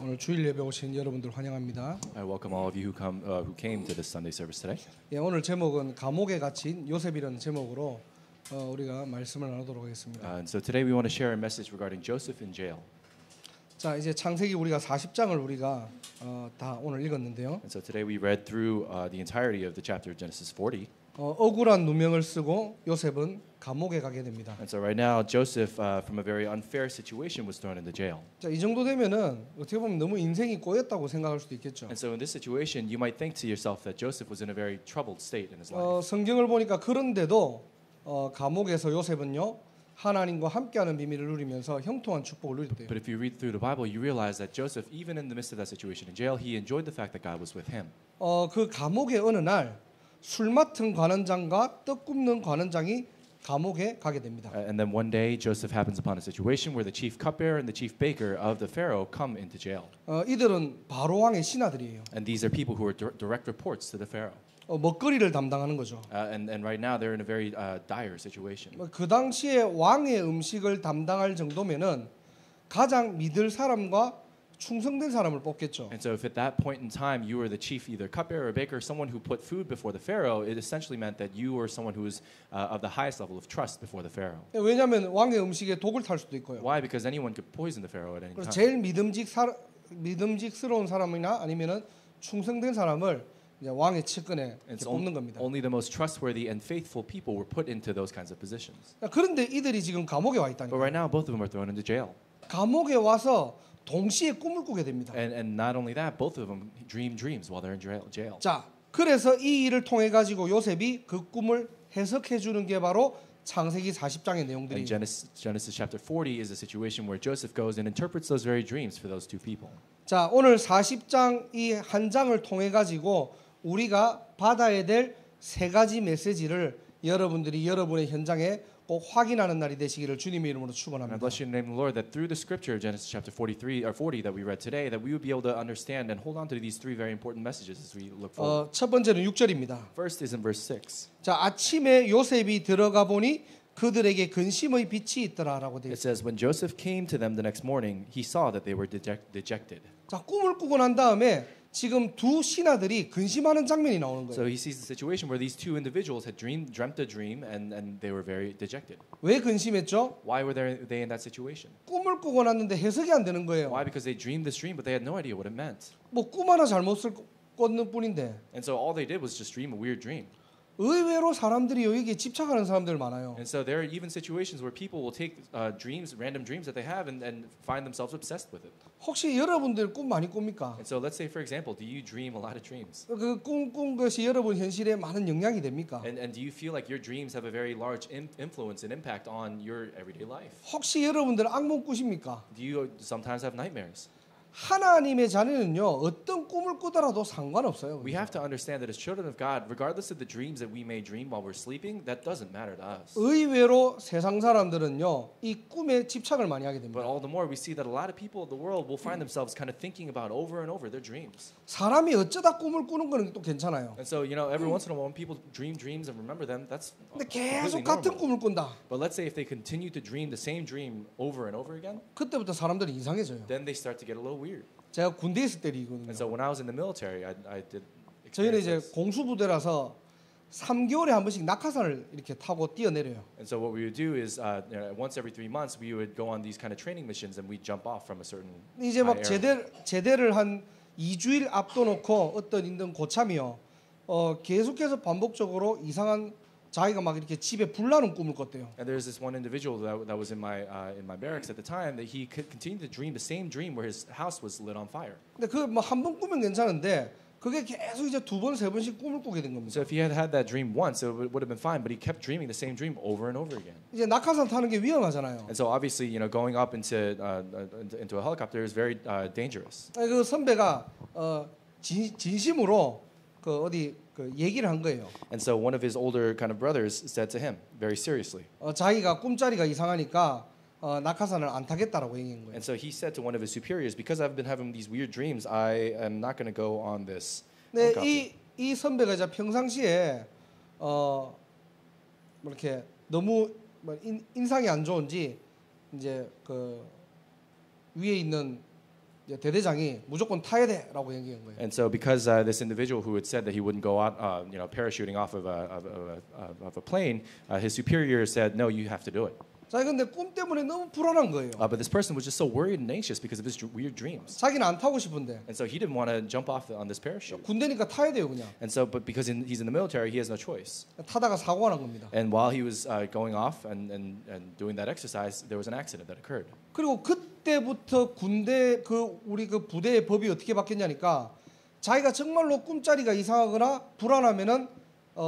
오늘 주일 예배 오신 여러분들 환영합니다. I welcome all of you who came to this Sunday service today. 예, 오늘 제목은 감옥에 갇힌 요셉이라는 제목으로 우리가 말씀을 나누도록 하겠습니다. And so today we want to share a message regarding Joseph in jail. 자, 이제 창세기 우리가 40장을 우리가 다 오늘 읽었는데요. And so today we read through the entirety of the chapter of Genesis 40. 억울한 누명을 쓰고 요셉은 감옥에 가게 됩니다. And so right now Joseph, from a very unfair situation, was thrown into jail. 자, 이 정도 되면은 어떻게 보면 너무 인생이 꼬였다고 생각할 수도 있겠죠. And so in this situation, you might think to yourself that Joseph was in a very troubled state in his life. 성경을 보니까 그런데도 감옥에서 요셉은요 하나님과 함께하는 비밀을 누리면서 형통한 축복을 누렸대요. But if you read through the Bible, you realize that Joseph, even in the midst of that situation in jail, he enjoyed the fact that God was with him. 그 감옥의 어느 날 술 맡은 관원장과 떡 굽는 관원장이 감옥에 가게 됩니다. And then one day, Joseph happens upon a situation where the chief cupbearer and the chief baker of the Pharaoh come into jail. 이들은 바로 왕의 신하들이에요. And these are people who are direct reports to the Pharaoh. 먹거리를 담당하는 거죠. And right now they're in a very dire situation. 그 당시에 왕의 음식을 담당할 정도면은 가장 믿을 사람과 충성된 사람을 뽑겠죠. And so if at that point in time you were the chief either cupbearer or baker, someone who put food before the Pharaoh, it essentially meant that you were someone who was of the highest level of trust before the Pharaoh. 왜냐하면 왕의 음식에 독을 탈 수도 있고요. Why? Because anyone could poison the Pharaoh at any 그래서 time. 제일 믿음직스러운 사람이나 아니면은 충성된 사람을 이제 왕의 측근에 뽑는 겁니다. Only the most trustworthy and faithful people were put into those kinds of positions. 그런데 이들이 지금 감옥에 와 But 있다니까. right now both of them are thrown into jail. 감옥에 와서 동시에 꿈을 꾸게 됩니다. And not only that, both of them dream dreams while they're in jail. 자, 그래서 이 일을 통해 가지고 요셉이 그 꿈을 해석해 주는 게 바로 창세기 40장의 내용들이에요. And Genesis chapter 40 is a situation where Joseph goes and interprets those very dreams for those two people. 자, 오늘 40장 이 한 장을 통해 가지고 우리가 받아야 될 세 가지 메시지를 여러분들이 여러분의 현장에 꼭 확인하는 날이 되시기를 주님의 이름으로 And I 축원합니다. bless you in the name of the Lord that through the scripture of Genesis chapter 43 or 40 that we read today, that we would be able to understand and hold on to these three very important messages as we look forward. 첫 번째는 6절입니다. First is in verse 6. 자, 아침에 요셉이 들어가 보니 그들에게 근심의 빛이 있더라라고 되어 It 있어요. says, when Joseph came to them the next morning, he saw that they were dejected. 자, 꿈을 꾸고 난 다음에 지금 두 신하들이 근심하는 장면이 나오는 거예요. So he sees the situation where these two individuals had dreamt a dream and they were very dejected. 왜 근심했죠? Why were they in that situation? 꿈을 꾸고 났는데 해석이 안 되는 거예요. Why? Because they dreamed this dream, but they had no idea what it meant. 뭐 꿈 하나 잘못 꿨는 뿐인데 And so all they did was just dream a weird dream. 의외로 사람들이 여기에 집착하는 사람들 많아요. And so there are even situations where people will take dreams, random dreams that they have, and find themselves obsessed with it. 혹시 여러분들 꿈 많이 꿉니까? And so let's say, for example, do you dream a lot of dreams? 그 꿈 꾼 것이 여러분 현실에 많은 영향이 됩니까? And do you feel like your dreams have a very large influence and impact on your everyday life? 혹시 여러분들 악몽 꾸십니까? Do you sometimes have nightmares? 하나님의 자녀는요 어떤 꿈을 꾸더라도 상관없어요. We have to understand that as children of God, regardless of the dreams that we may dream while we're sleeping, that doesn't matter to us. 의외로 세상 사람들은요 이 꿈에 집착을 많이 하게 But 됩니다. all the more we see that a lot of people in the world will find themselves kind of thinking about over and over their dreams. 사람이 어쩌다 꿈을 꾸는 거는 또 괜찮아요. And so, every once in a while when people dream dreams and remember them, that's 근데 계속 completely 같은 normal. 꿈을 꾼다. But let's say if they continue to dream the same dream over and over again, 그때부터 사람들이 이상해져요. then they start to get a little weird. 제가 군대에 있을 때 일이거든요. And so when I was in the military, I did 저희는 experience 이제 this. 공수부대라서 3개월에 한 번씩 낙하산을 이렇게 타고 뛰어내려요. And so what we would do is once every 3 months we would go on these kind of training missions and we'd jump off from a certain 이제 막 high area. 제대를 한 2주일 앞둬놓고 어떤 있는 고참이요. 계속해서 반복적으로 이상한 자기가 막 이렇게 집에 불나는 꿈을 꿨대요. And there's this one individual that was in my barracks at the time that he could continue to dream the same dream where his house was lit on fire. 근데 그 뭐 한 번 꾸면 괜찮은데 그게 계속 이제 두 번, 세 번씩 꿈을 꾸게 된 겁니다. So if he had had that dream once, it would have been fine. But he kept dreaming the same dream over and over again. 이제 낙하산 타는 게 위험하잖아요. And so obviously, going up into a helicopter is very dangerous. 그 선배가 진심으로 그 어디 그 얘기를 한 거예요. And so one of his older kind of brothers said to him very seriously. 자기가 꿈자리가 이상하니까 낙하산을 안 타겠다라고 얘기한 거예요. And so he said to one of his superiors, because I've been having these weird dreams, I am not going to go on this helicopter. 이 선배가 이제 평상시에 뭐 이렇게 너무 인상이 안 좋은지 이제 그 위에 있는 이제 대대장이 무조건 타야 돼라고 얘기한 거예요. And so, because this individual who had said that he wouldn't go out, parachuting off of a plane, his superior said, "No, you have to do it." 자, 근데 꿈 때문에 너무 불안한 거예요. But this person was just so worried and anxious because of his weird dreams, 자기는 안 타고 싶은데 and so he didn't want to jump off on this parachute. 군대니까 타야 돼요, 그냥. And so, but because he's in the military, he has no choice. 타다가 사고가 난 겁니다. And while he was going off and doing that exercise, there was an accident that occurred. 그리고 그때부터 군대 우리 그 부대의 법이 어떻게 바뀌었냐니까 자기가 정말로 꿈자리가 이상하거나 불안하면은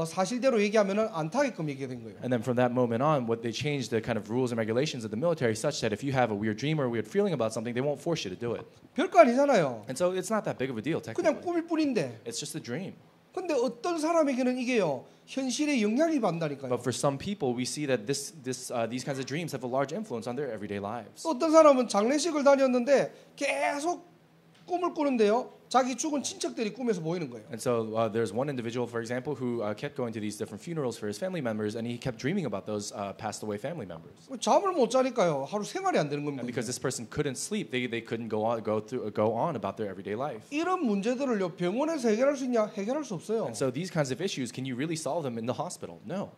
사실대로 얘기하면은 안 타게끔 얘기가 된 거예요. And then from that moment on, what they changed the kind of rules and regulations of the military such that if you have a weird dream or a weird feeling about something, they won't force you to do it. 별거 아니잖아요. And so it's not that big of a deal 그냥 technically. 꿈일 뿐인데. It's just a dream. 근데 어떤 사람에게는 이게요 현실에 영향이 받는다니까요. But for some people, we see that these kinds of dreams have a large influence on their everyday lives. 어떤 사람은 장례식을 다녔는데 계속 꿈을 꾸는데요. 자기 죽은 친척들이 꿈에서 보이는 거예요. And so there's one individual, for example, who kept going to these different funerals for his family members, and he kept dreaming about those passed away family members. 잠을 못 자니까요. 하루 생활이 안 되는 겁니다. And because this person couldn't sleep, they couldn't go on about their everyday life. 이런 문제들을요 병원에서 해결할 수 있냐? 해결할 수 없어요. And so these kinds of issues, can you really solve them in the hospital? No.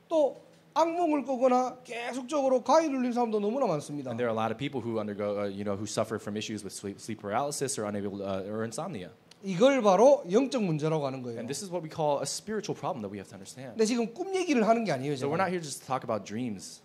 또 악몽을 꾸거나 계속적으로 가위 눌린 사람도 너무나 많습니다. And there are a lot of people who undergo, who suffer from issues with sleep paralysis or or insomnia. 이걸 바로 영적 문제라고 하는 거예요. And this is what we call a spiritual problem that we have to understand. 근데 지금 꿈 얘기를 하는 게 아니에요. So we're not 제가. here just to talk about dreams.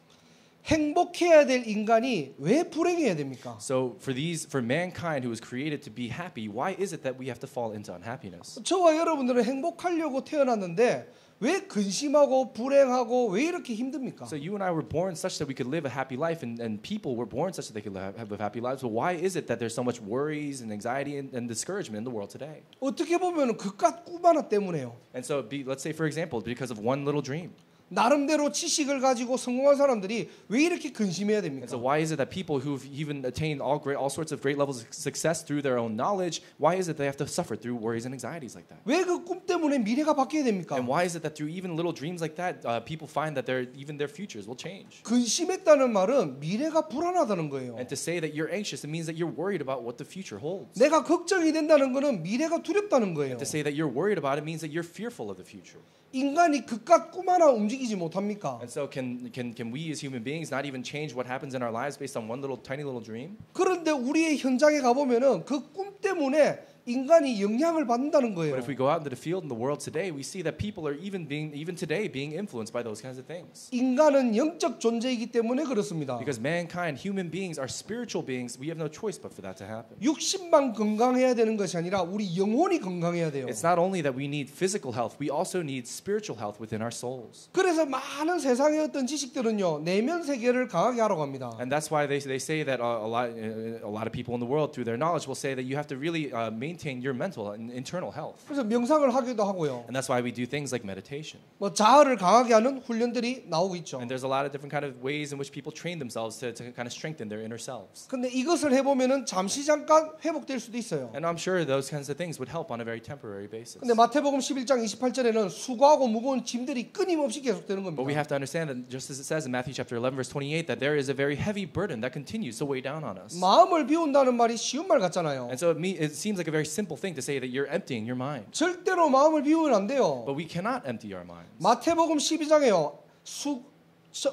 행복해야 될 인간이 왜 불행해야 됩니까? So for mankind who was created to be happy, why is it that we have to fall into unhappiness? 저와 여러분들은 행복하려고 태어났는데 왜 근심하고 불행하고 왜 이렇게 힘듭니까? So you and I were born such that we could live a happy life, and people were born such that they could have happy lives. So why is it that there's so much worries and anxiety and discouragement in the world today? 어떻게 보면 그깟 꿈 하나 때문에요. And so let's say, for example, because of one little dream. 나름대로 지식을 가지고 성공한 사람들이 왜 이렇게 근심해야 And 됩니까? so why is it that people who've even attained all sorts of great levels of success through their own knowledge, why is it they have to suffer through worries and anxieties like that? 왜 그 꿈 때문에 미래가 바뀌어야 됩니까? And why is it that through even little dreams like that, people find that even their futures will change? 근심했다는 말은 미래가 불안하다는 거예요. And to say that you're anxious, it means that you're worried about what the future holds. 내가 걱정이 된다는 거는 미래가 두렵다는 거예요. To say that you're worried about it means that you're fearful of the future. 인간이 그깟 꿈 하나 움직이지 못합니까? And so can we as human beings not even change what happens in our lives based on one tiny little dream? 그런데 우리의 현장에 가보면은 그 꿈 때문에 인간이 영향을 받는다는 거예요. But if we go out into the field in the world today, we see that people are even today being influenced by those kinds of things. 인간은 영적 존재이기 때문에 그렇습니다. Because mankind, human beings, are spiritual beings. We have no choice but for that to happen. 육신만 건강해야 되는 것이 아니라 우리 영혼이 건강해야 돼요. It's not only that we need physical health, we also need spiritual health within our souls. 그래서 많은 세상의 어떤 지식들은요 내면 세계를 강하게 하라고 합니다. And that's why they say that a lot of people in the world, through their knowledge, will say that you have to really maintain your mental and internal health. 그래서 명상을 하기도 하고요. And that's why we do things like meditation. 뭐 자아를 강하게 하는 훈련들이 나오고 있죠. And there's a lot of different kind of ways in which people train themselves to kind of strengthen their inner selves. 근데 이것을 해보면은 잠시 잠깐 회복될 수도 있어요. And I'm sure those kinds of things would help on a very temporary basis. 근데 마태복음 11장 28절에는 수고하고 무거운 짐들이 끊임없이 계속되는 겁니다. But we have to understand that just as it says in Matthew chapter 11 verse 28 that there is a very heavy burden that continues to weigh down on us. 마음을 비운다는 말이 쉬운 말 같잖아요. And so it seems like a very simple thing to say that you're emptying your mind. 절대로 마음을 비우면 안 돼요. But we cannot empty our minds. 마태복음 12장에요.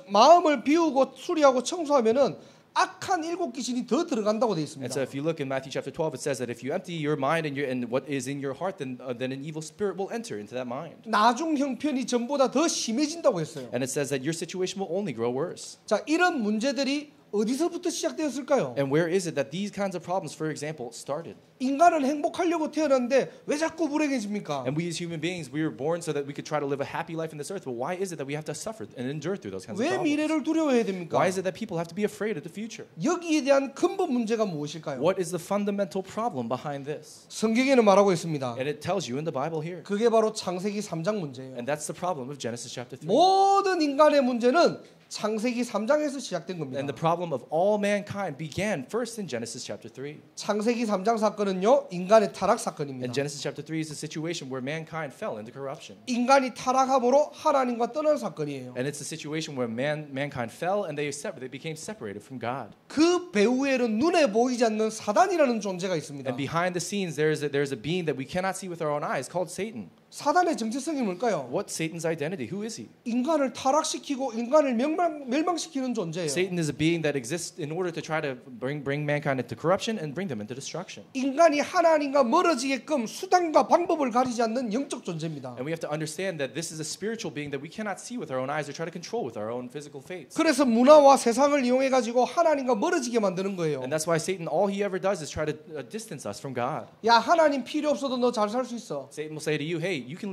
마음을 비우고 수리하고 청소하면은 악한 일곱 귀신이 더 들어간다고 되어 있습니다. And so if you look in Matthew chapter 12 it says that if you empty your mind and what is in your heart then an evil spirit will enter into that mind. 나중 형편이 전보다 더 심해진다고 했어요. And it says that your situation will only grow worse. 자, 이런 문제들이 어디서부터 시작되었을까요? And where is it that these kinds of problems, for example, started? 인간은 행복하려고 태어났는데 왜 자꾸 불행해집니까? And we as human beings, we were born so that we could try to live a happy life in this earth. But why is it that we have to suffer and endure through those kinds of 왜 problems? 미래를 두려워해야 됩니까? Why is it that people have to be afraid of the future? 여기에 대한 근본 문제가 무엇일까요? What is the fundamental problem behind this? 성경에는 말하고 있습니다. And it tells you in the Bible here. 그게 바로 창세기 3장 문제예요. And that's the problem of Genesis chapter 3. 모든 인간의 문제는 창세기 3장에서 시작된 겁니다. And the problem of all mankind began first in Genesis chapter 3. 창세기 3장 사건은 3는요 인간의 타락 사건입니다. And Genesis chapter 3 is a situation where mankind fell into corruption. 인간이 타락함으로 하나님과 떠난 사건이에요. And it's a situation where mankind fell and they became separated from God. 그 배후에는 눈에 보이지 않는 사단이라는 존재가 있습니다. And behind the scenes, there's a being that we cannot see with our own eyes called Satan. 사단의 정체성이 뭘까요? What's Satan's identity? Who is he? 인간을 타락시키고 인간을 멸망시키는 존재예요. Satan is a being that exists in order to try to bring mankind into corruption and bring them into destruction. 인간이 하나님과 멀어지게끔 수단과 방법을 가리지 않는 영적 존재입니다. And we have to understand that this is a spiritual being that we cannot see with our own eyes or try to control with our own physical fates. 그래서 문화와 세상을 이용해 가지고 하나님과 멀어지게 만드는 거예요. And that's why Satan, all he ever does is try to distance us from God. 야, 하나님 필요 없어도 너 잘 살 수 있어. Satan will say to you, "Hey, you can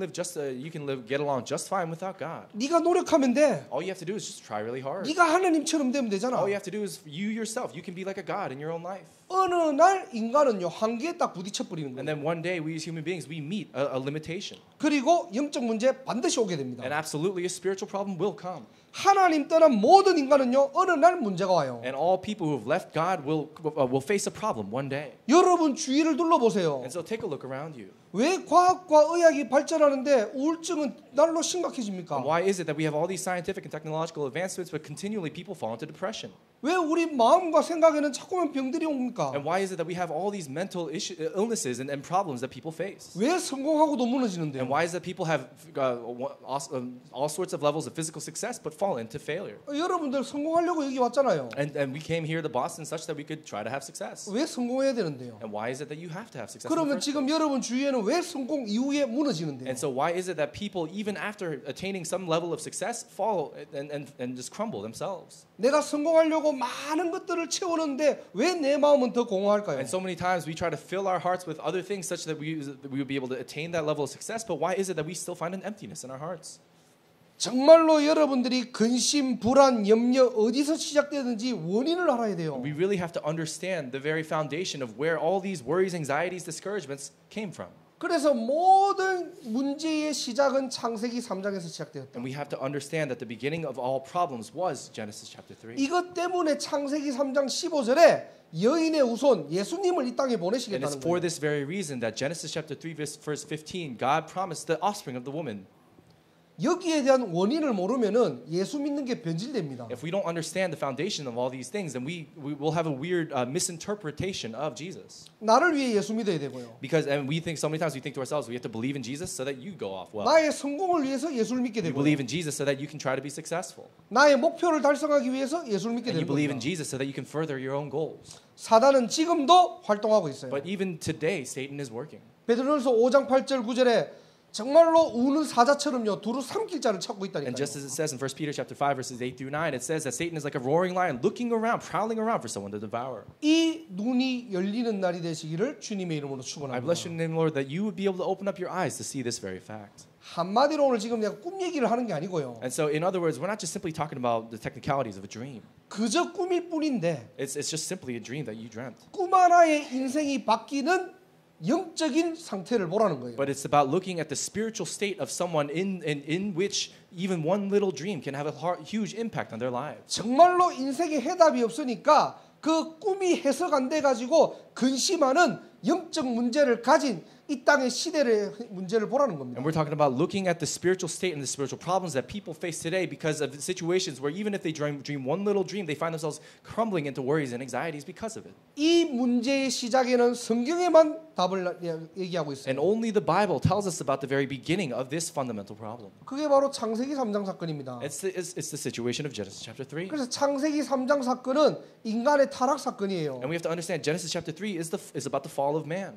get along just fine without God. 네가 노력하면 돼. All you have to do is just try really hard. 네가 하나님처럼 되면 되잖아. All you have to do is you yourself. You can be like a God in your own life." 어느 날 인간은요 한계에 딱 부딪혀 버리는 And 거예요. then one day, we as human beings, we meet a limitation. 그리고 영적 문제 반드시 오게 됩니다. And absolutely, a spiritual problem will come. 하나님 떠난 모든 인간은요 어느 날 문제가 와요. And all people who have left God will face a problem one day. 여러분 주위를 둘러보세요. And so take a look around you. 왜 과학과 의학이 발전하는데 우울증은 날로 심각해집니까? And why is it that we have all these scientific and technological advancements, but continually people fall into depression? 왜 우리 마음과 생각에는 자꾸만 병들이 옵니까? And why is it that we have all these mental illnesses and problems that people face? 왜 성공하고도 무너지는데요? And why is it that people have all sorts of levels of physical success, but fall into failure? 여러분들 성공하려고 여기 왔잖아요. And we came here to Boston such that we could try to have success. 왜 성공해야 되는데요? And why is it that you have to have success? 그러면 지금 여러분 주위에는 왜 성공 이후에 무너지는데요? And so why is it that people, even after attaining some level of success, fall and just crumble themselves? 내가 성공하려고 많은 것들을 채우는데 왜 내 마음은 더 공허할까요? And so many times we try to fill our hearts with other things such that we would be able to attain that level of success, but why is it that we still find an emptiness in our hearts? 정말로 여러분들이 근심, 불안, 염려 어디서 시작되는지 원인을 알아야 돼요. We really have to understand the very foundation of where all these worries, anxieties, discouragements came from. 그래서 모든 문제의 시작은 창세기 3장에서 시작되었다. And we have to understand that the beginning of all problems was Genesis chapter 3. 이것 때문에 창세기 3장 15절에 여인의 후손 예수님을 이 땅에 And it's 보내시겠다는 for 거예요. this very reason that Genesis chapter 3 verse 15, God promised the offspring of the woman. 여기에 대한 원인을 모르면은 예수 믿는 게 변질됩니다. If we don't understand the foundation of all these things, then we will have a weird misinterpretation of Jesus. 나를 위해 예수 믿어야 되고요. Because and we think so many times we think to ourselves we have to believe in Jesus so that you go off well. 나의 성공을 위해서 예수를 믿게 You 되고요. believe in Jesus so that you can try to be successful. 나의 목표를 달성하기 위해서 예수를 믿게 And you 되는 believe in 겁니다. Jesus so that you can further your own goals. 사단은 지금도 활동하고 있어요. But even today, Satan is working. 베드로전서 5장 8절 9절에 정말로 우는 사자처럼요 두루 삼킬 자를 찾고 And just as 있다니까요. it says in 1 Peter chapter 5 verses 8 through 9, it says that Satan is like a roaring lion looking around, prowling around for someone to devour. 이 눈이 열리는 날이 되시기를 주님의 이름으로 I bless 축원합니다. your name, Lord, that you would be able to open up your eyes to see this very fact. 한마디로 오늘 지금 내가 꿈 얘기를 하는 게 아니고요. And so, in other words, we're not just simply talking about the technicalities of a dream. 그저 꿈일 뿐인데 It's just simply a dream that you dreamt. 꿈 하나의 인생이 바뀌는 영적인 상태를 보라는 거예요. But it's about looking at the spiritual state of someone in which even one little dream can have a huge impact on their lives. 정말로 인생에 해답이 없으니까 그 꿈이 해석 안 돼 가지고 근심하는 영적 문제를 가진 이 땅의 시대의 문제를 보라는 겁니다. And we're talking about looking at the spiritual state and the spiritual problems that people face today because of situations where even if they dream one little dream, they find themselves crumbling into worries and anxieties because of it. 이 문제의 시작에는 성경에만 답을 얘기하고 있어요. And only the Bible tells us about the very beginning of this fundamental problem. 그게 바로 창세기 3장 사건입니다. It's the situation of Genesis chapter 3. 그래서 창세기 3장 사건은 인간의 타락 사건이에요. And we have to understand Genesis chapter 3 is about the fall of man.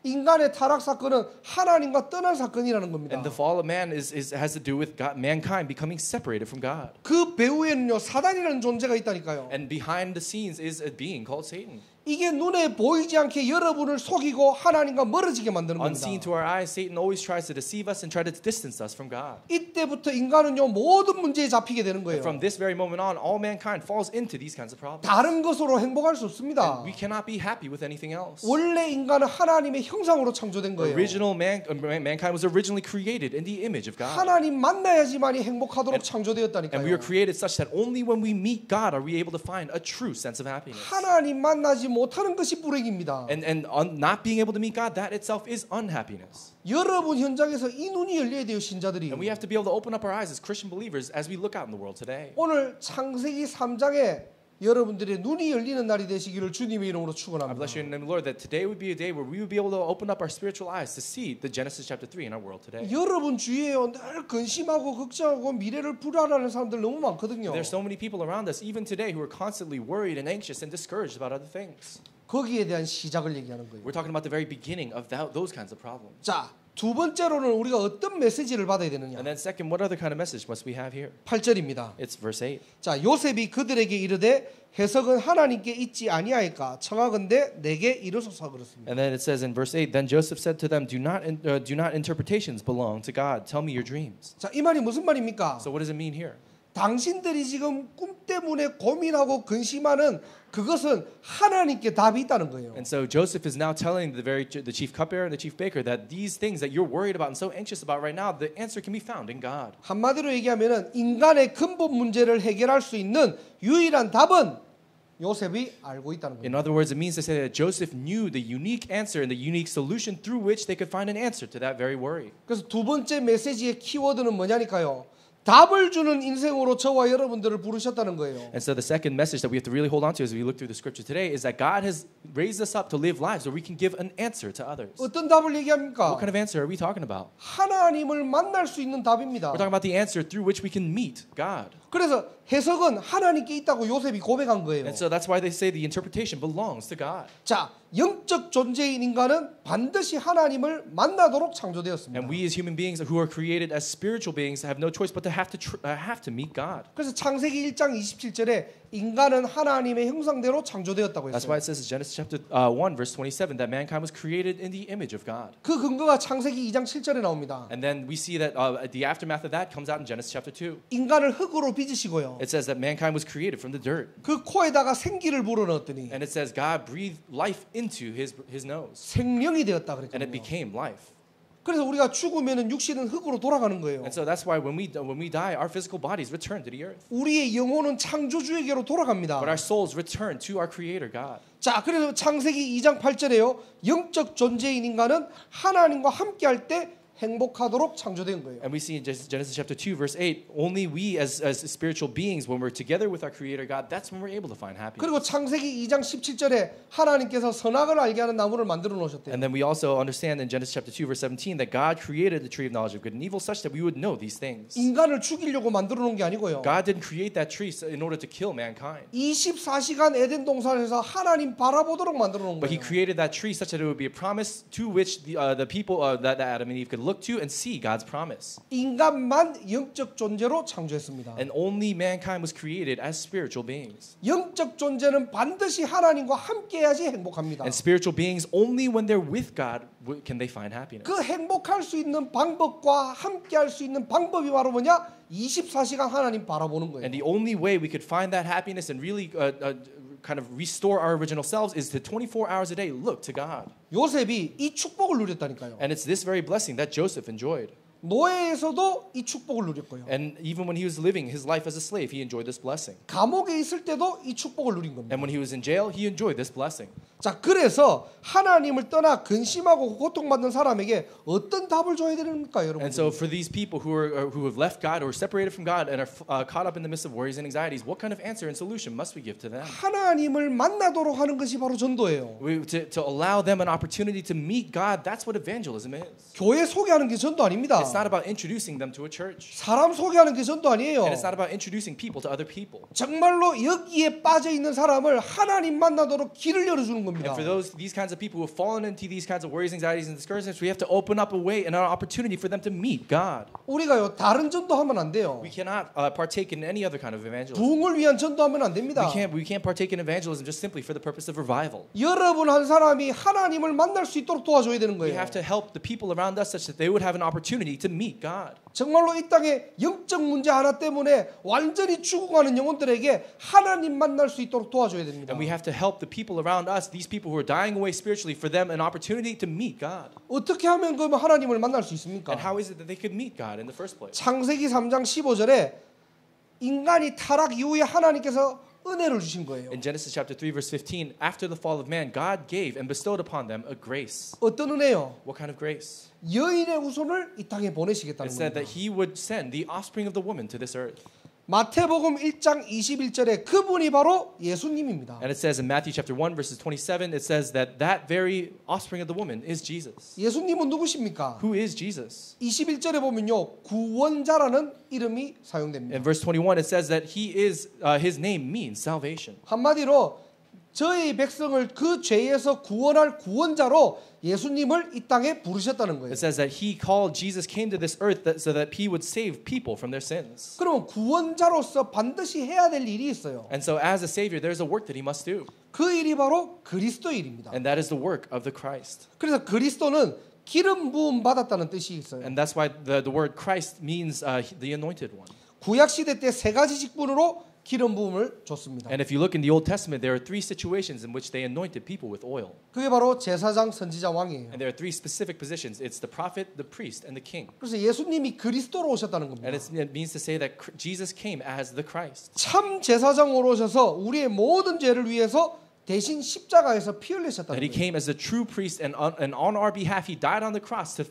인간의 타락 사건은 하나님과 떠난 사건이라는 겁니다. And the fall of man has to do with mankind becoming separated from God. 그 배후에는요 사단이라는 존재가 있다니까요. And behind the scenes is a being called Satan. 이게 눈에 보이지 않게 여러분을 속이고 하나님과 멀어지게 만드는 겁니다. Unseen to our eyes, Satan always tries to deceive us and try to distance us from God. 이때부터 인간은요 모든 문제에 잡히게 되는 거예요. From this very moment on, all mankind falls into these kinds of problems. 다른 것으로 행복할 수 없습니다. We cannot be happy with anything else. 원래 인간은 하나님의 형상으로 창조된 거예요. Mankind was originally created in the image of God. 하나님 만나야지만이 행복하도록 And we 창조되었다니까요. are created such that only when we meet God are we able to find a true sense of happiness. 하나님 만나지 못하는 것이 불행입니다. Not being able to meet God, that itself is unhappiness. 여러분 현장에서 이 눈이 열려야 돼요, 신자들이. And we have to be able to open up our eyes as Christian believers as we look out in the world today. 오늘 창세기 3장에 여러분들의 눈이 열리는 날이 되시기를 주님의 이름으로 I 축원합니다. bless you in the name of the Lord that today would be a day where we would be able to open up our spiritual eyes to see the Genesis chapter 3 in our world today. 여러분 주위에요 늘 근심하고 걱정하고 미래를 불안해하는 사람들 너무 많거든요. There's so many people around us even today who are constantly worried and anxious and discouraged about other things. 거기에 대한 시작을 얘기하는 거예요. We're talking about the very beginning of those kinds of problems. 자, 두 번째로는 우리가 어떤 메시지를 받아야 되느냐? And then second, what other kind of message must we have here? 8절입니다. It's verse 8. 자, 요셉이 그들에게 이르되 해석은 하나님께 있지 아니하이까 청하건대 내게 이르소서 그렇습니다. And then it says in verse 8, then Joseph said to them, do not interpretations belong to God. Tell me your dreams. 자, 이 말이 무슨 말입니까? So what does it mean here? 당신들이 지금 꿈 때문에 고민하고 근심하는 그것은 하나님께 답이 있다는 거예요. And so Joseph is now telling the chief cupbearer and the chief baker that these things that you're worried about and so anxious about right now, the answer can be found in God. 한마디로 얘기하면은 인간의 근본 문제를 해결할 수 있는 유일한 답은 요셉이 알고 있다는 거예요. In other words, it means to say that Joseph knew the unique answer and the unique solution through which they could find an answer to that very worry. 그래서 두 번째 메시지의 키워드는 뭐냐니까요. 답을 주는 인생으로 저와 여러분들을 부르셨다는 거예요. And so the second message that we have to really hold on to as we look through the scripture today is that God has raised us up to live lives where we can give an answer to others. 어떤 답을 얘기합니까? What kind of answer are we talking about? 하나님을 만날 수 있는 답입니다. We're talking about the answer through which we can meet God. 그래서 해석은 하나님께 있다고 요셉이 고백한 거예요. And so that's why they say the interpretation belongs to God. 자, 영적 존재인 인간은 반드시 하나님을 만나도록 창조되었습니다. And we as human beings who are created as spiritual beings have no choice but to have to meet God. 그래서 창세기 1장 27절에 인간은 하나님의 형상대로 창조되었다고 That's why 했어요. it says in Genesis chapter 1 verse 27 that mankind was created in the image of God. 그 근거가 창세기 2장 7절에 나옵니다. And then we see that the aftermath of that comes out in Genesis chapter 2. 인간을 흙으로 빚으시고요. It says that mankind was created from the dirt. 그 코에다가 생기를 불어넣었더니 And it says God breathed life into his nose. 생명이 되었다 And it 그랬거든요. became life. 그래서 우리가 죽으면 육신은 흙으로 돌아가는 거예요. And so that's why when we die, our physical bodies return to the earth. 우리의 영혼은 창조주에게로 돌아갑니다. But our souls return to our Creator God. 자, 그래서 창세기 2장 8절에요. 영적 존재인 인간은 하나님과 함께할 때 행복하도록 창조된 거예요. And we see in Genesis chapter 2 verse 8, only we as spiritual beings when we're together with our Creator God, that's when we're able to find happiness. 그리고 창세기 2장 17절에 하나님께서 선악을 알게 하는 나무를 만들어 놓으셨대요. And then we also understand in Genesis chapter 2 verse 17 that God created the tree of knowledge of good and evil such that we would know these things. 인간을 죽이려고 만들어 놓은 게 아니고요. God didn't create that tree in order to kill mankind. 24시간 에덴 동산에서 하나님 바라보도록 만들어 놓은 But he 거예요. created that tree such that it would be a promise to which the people that Adam and Eve could look to and see God's promise. 인간만 영적 존재로 창조했습니다. And only mankind was created as spiritual beings. 영적 존재는 반드시 하나님과 함께해야지 행복합니다. And spiritual beings, only when they're with God can they find happiness. 그 행복할 수 있는 방법과 함께할 수 있는 방법이 바로 뭐냐? 24시간 하나님 바라보는 거예요. And the only way we could find that happiness and really kind of restore our original selves is to 24 hours a day look to God. 요셉이 이 축복을 누렸다니까요. And it's this very blessing that Joseph enjoyed. 노예에서도 이 축복을 누렸고요. And even when he was living his life as a slave, he enjoyed this blessing. 감옥에 있을 때도 이 축복을 누린 겁니다. And when he was in jail, he enjoyed this blessing. 자, 그래서 하나님을 떠나 근심하고 고통받는 사람에게 어떤 답을 줘야 됩니까, 여러분? And so for these people who have left God or are separated from God and are caught up in the midst of worries and anxieties, what kind of answer and solution must we give to them? 하나님을 만나도록 하는 것이 바로 전도예요. To allow them an opportunity to meet God, that's what evangelism is. 교회 소개하는 게 전도 아닙니다. It's not about introducing them to a church. 사람 소개하는 게 전도 아니에요. And it's not about introducing people to other people. 정말로 여기에 빠져 있는 사람을 하나님 만나도록 길을 열어주는 겁니다. And for these kinds of people who have fallen into these kinds of worries, anxieties, and discouragements, we have to open up a way and an opportunity for them to meet God. 우리가요 다른 전도하면 안 돼요. We cannot partake in any other kind of evangelism. 부흥을 위한 전도하면 안 됩니다. We can't partake in evangelism just simply for the purpose of revival. 여러분 한 사람이 하나님을 만날 수 있도록 도와줘야 되는 We 거예요. have to help the people around us such that they would have an opportunity to meet God. 정말로 이 땅에 영적 문제 하나 때문에 완전히 죽어가는 영혼들에게 하나님 만날 수 있도록 도와줘야 됩니다. And we have to help the people around us, these people who are dying away spiritually, for them an opportunity to meet God. 어떻게 하면 그러면 하나님을 만날 수 있습니까? And how is it that they could meet God in the first place? 창세기 3장 15절에 인간이 타락 이후에 하나님께서 은혜를 주신 거예요. In Genesis chapter 3 verse 15, after the fall of man, God gave and bestowed upon them a grace. 어떤 은혜요? What kind of grace? 여인의 후손을 이 땅에 It 보내시겠다는 said 겁니다. that he would send the offspring of the woman to this earth. 마태복음 1장 21절에 그분이 바로 예수님입니다. And it says in Matthew chapter 1 verses 27, it says that that very offspring of the woman is Jesus. 예수님은 누구십니까? Who is Jesus? 21절에 보면요. 구원자라는 이름이 사용됩니다. In verse 21, it says that he is, his name means salvation. 한마디로 저희 백성을 그 죄에서 구원할 구원자로 예수님을 이 땅에 부르셨다는 거예요. It says that he called, Jesus came to this earth so that he would save people from their sins. 그러면 구원자로서 반드시 해야 될 일이 있어요. And so as a savior, there's a work that he must do. 그 일이 바로 그리스도의 일입니다. And that is the work of the Christ. 그래서 그리스도는 기름 부음 받았다는 뜻이 있어요. And that's why the word Christ means the anointed one. 구약 시대 때 세 가지 직분으로 기름 부음을 줬습니다. And if you look in the Old Testament, there are three situations in which they anointed people with oil. 그게 바로 제사장, 선지자, 왕이에요. And there are three specific positions. It's the prophet, the priest, and the king. 그래서 예수님이 그리스도로 오셨다는 겁니다. And it means to say that Jesus came as the Christ. 참 제사장으로 오셔서 우리의 모든 죄를 위해서 대신 십자가에서 피 흘리셨다는 That he 거예요. came as the true priest, and on our behalf, he died on the cross to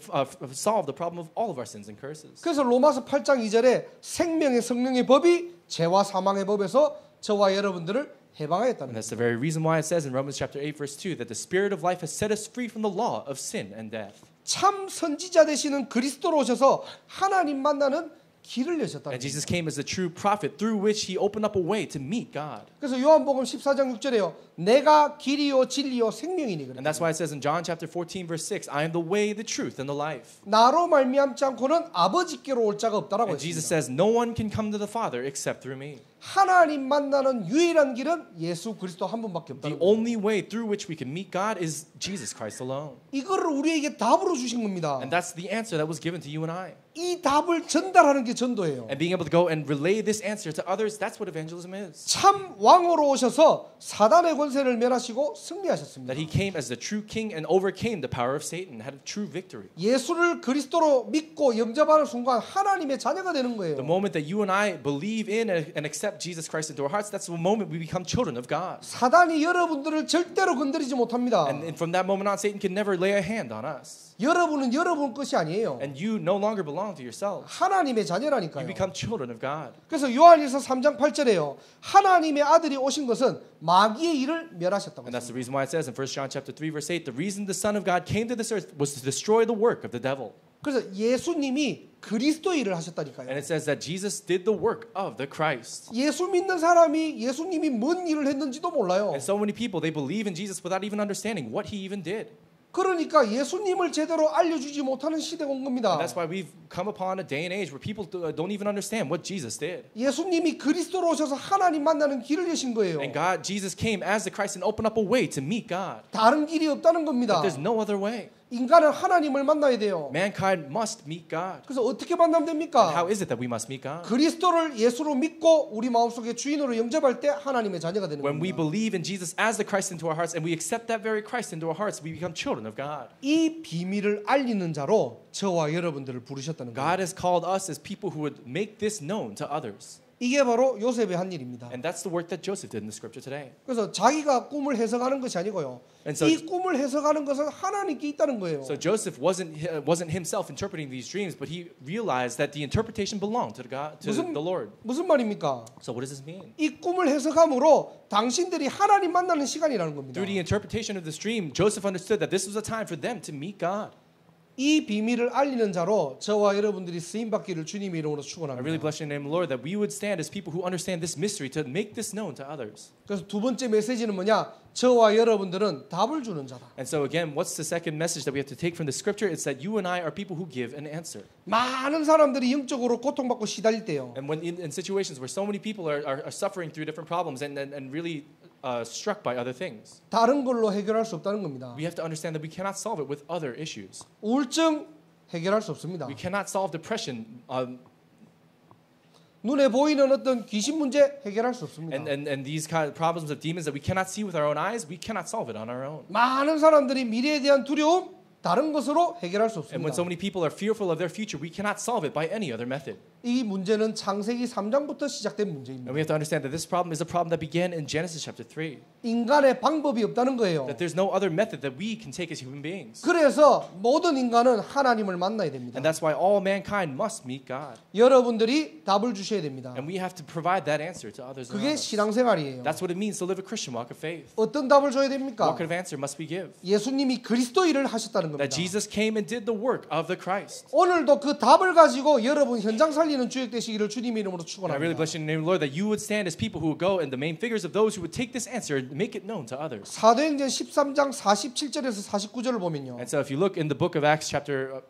solve the problem of all of our sins and curses. 그래서 로마서 8장 2절에 생명의 성령의 법이 죄와 사망의 법에서 저와 여러분들을 해방하였다는 And 거예요. that's the very reason why it says in Romans chapter 8, verse 2, that the Spirit of life has set us free from the law of sin and death. 참 선지자 되시는 그리스도로 오셔서 하나님 만나는 길을 여셨다는 And 거예요. Jesus came as the true prophet through which he opened up a way to meet God. 그래서 요한복음 14장 6절에요. 내가 길이요 진리요 생명이니 And 그래요. that's why it says in John chapter 14, verse 6, I am the way, the truth, and the life. 나로 말미암지 않고는 아버지께로 올 자가 없다라고 And Jesus 했습니다. says, no one can come to the Father except through me. 하나님 만나는 유일한 길은 예수 그리스도 한 분밖에 The 없다는 거예요. only way through which we can meet God is Jesus Christ alone. 이거를 우리에게 답으로 주신 겁니다. And that's the answer that was given to you and I. 이 답을 전달하는 게 전도예요. And being able to go and relay this answer to others, that's what evangelism is. 참 왕으로 오셔서 사단의 권세를 멸하시고 승리하셨습니다. That he came as the true king and overcame the power of Satan, had a true victory. 예수를 그리스도로 믿고 영접하는 순간 하나님의 자녀가 되는 거예요. The moment that you and I believe in and accept Jesus Christ into our hearts, that's the moment we become children of God. 사단이 여러분들을 절대로 건드리지 못합니다. And from that moment on, Satan can never lay a hand on us. 여러분은 여러분 것이 아니에요. And you no longer belong to yourself. 하나님의 You 자녀라니까요. become children of God. 그래서 요한일서 3장 8절에요. 하나님의 아들이 오신 것은 마귀의 일을 멸하셨다고 And that's 했습니다. the reason why it says in 1 John chapter 3 verse 8, the reason the Son of God came to this earth was to destroy the work of the devil. 그래서 예수님이 그리스도 일을 하셨다니까요. And it says that Jesus did the work of the Christ. 예수 믿는 사람이 예수님이 뭔 일을 했는지도 몰라요. And so many people, they believe in Jesus without even understanding what he even did. 그러니까 예수님을 제대로 알려주지 못하는 시대가 온 겁니다. And that's why we've come upon a day and age where people don't even understand what Jesus did. 예수님이 그리스도로 오셔서 하나님 만나는 길을 여신 거예요. And God, Jesus came as the Christ and opened up a way to meet God. 다른 길이 없다는 겁니다. But there's no other way. 인간은 하나님을 만나야 돼요. Mankind must meet God. 그래서 어떻게 만나면 됩니까? How is it that we must meet God? 그리스도를 예수로 믿고 우리 마음속에 주인으로 영접할 때 하나님의 자녀가 되는 When we 겁니다. believe in Jesus as the Christ into our hearts and we accept that very Christ into our hearts, we become children of God. 이 비밀을 알리는 자로 저와 여러분들을 부르셨다는 거예요. God has called us as people who would make this known to others. 이게 바로 요셉의 한 일입니다. And that's the work that Joseph did in the scripture today. 그래서 자기가 꿈을 해석하는 것이 아니고요. And so- 이 꿈을 해석하는 것은 하나님께 있다는 거예요. So Joseph wasn't himself interpreting these dreams, but he realized that the interpretation belonged to the Lord. 무슨 말입니까? So what does this mean? 이 꿈을 해석함으로 당신들이 하나님 만나는 시간이라는 겁니다. Through the interpretation of this dream, Joseph understood that this was a time for them to meet God. 이 비밀을 알리는 자로 저와 여러분들이 쓰임 받기를 주님의 이름으로 I 축원합니다. really bless your name, Lord, that we would stand as people who understand this mystery to make this known to others. 그래서 두 번째 메시지는 뭐냐? 저와 여러분들은 답을 주는 자다. And so again, what's the second message that we have to take from the scripture? It's that you and I are people who give an answer. 많은 사람들이 영적으로 고통받고 시달릴 때요. And when in situations where so many people are suffering through different problems and really struck by other things, 다른 걸로 해결할 수 없다는 겁니다. we have to understand that we cannot solve it with other issues. 우울증 해결할 수 없습니다. We cannot solve depression 눈에 보이는 어떤 귀신 문제 해결할 수 없습니다. and these kind of problems of demons that we cannot see with our own eyes. We cannot solve it on our own. 많은 사람들이 미래에 대한 두려움 다른 것으로 해결할 수 And when so 없습니다. many people are fearful of their future, we cannot solve it by any other method. 이 문제는 창세기 3장부터 시작된 And 문제입니다. we have to understand that this problem is a problem that began in Genesis chapter 3. 인간의 방법이 없다는 거예요. That there's no other method that we can take as human beings. 그래서 모든 인간은 하나님을 만나야 됩니다. And that's why all mankind must meet God. 여러분들이 답을 주셔야 됩니다. And we have to provide that answer to others around 그게 us. 신앙생활이에요. That's what it means to live a Christian walk of faith. 어떤 답을 줘야 됩니까? What kind of answer must we give? 예수님이 그리스도 일을 하셨다는 겁니다. That Jesus came and did the work of the Christ. 오늘도 그 답을 가지고 여러분 현장 살리는 주역 되시기를 주님의 이름으로 And I really 축원합니다. bless you in the name of the Lord that you would stand as people who would go and the main figures of those who would take this answer and make it known to others. 사도행전 13장 47절에서 49절을 보면요. And so if you look in the book of Acts chapter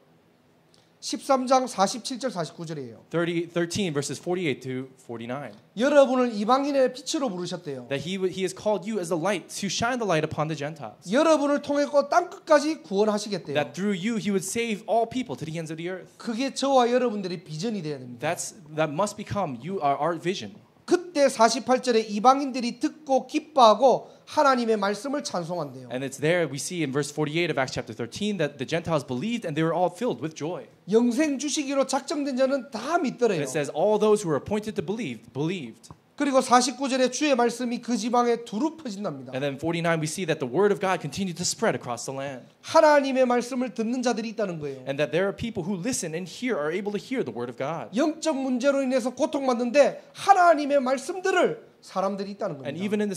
13장 47절 49절이에요. 13 verses 48 to 49. 여러분을 이방인의 빛으로 부르셨대요. That he has called you as a light to shine the light upon the Gentiles. 여러분을 통해 땅 끝까지 구원하시겠대요. That through you he would save all people to the ends of the earth. 그게 저와 여러분들의 비전이 돼야 됩니다. That must become our vision. 그때 48절에 이방인들이 듣고 기뻐하고 하나님의 말씀을 찬송한대요. And it's there we see in verse 48 of Acts chapter 13 that the Gentiles believed and they were all filled with joy. 영생 주시기로 작정된 자는 다 And 믿더래요. it says all those who were appointed to believe believed. 그리고 49절에 주의 말씀이 그 지방에 두루 퍼진답니다. And then 49 we see that the word of God continued to spread across the land. 하나님의 말씀을 듣는 자들이 있다는 거예요. And that there are people who listen and hear are able to hear the word of God. 영적 문제로 인해서 고통받는데 하나님의 말씀들을 사람들이 있다는 And 겁니다. even in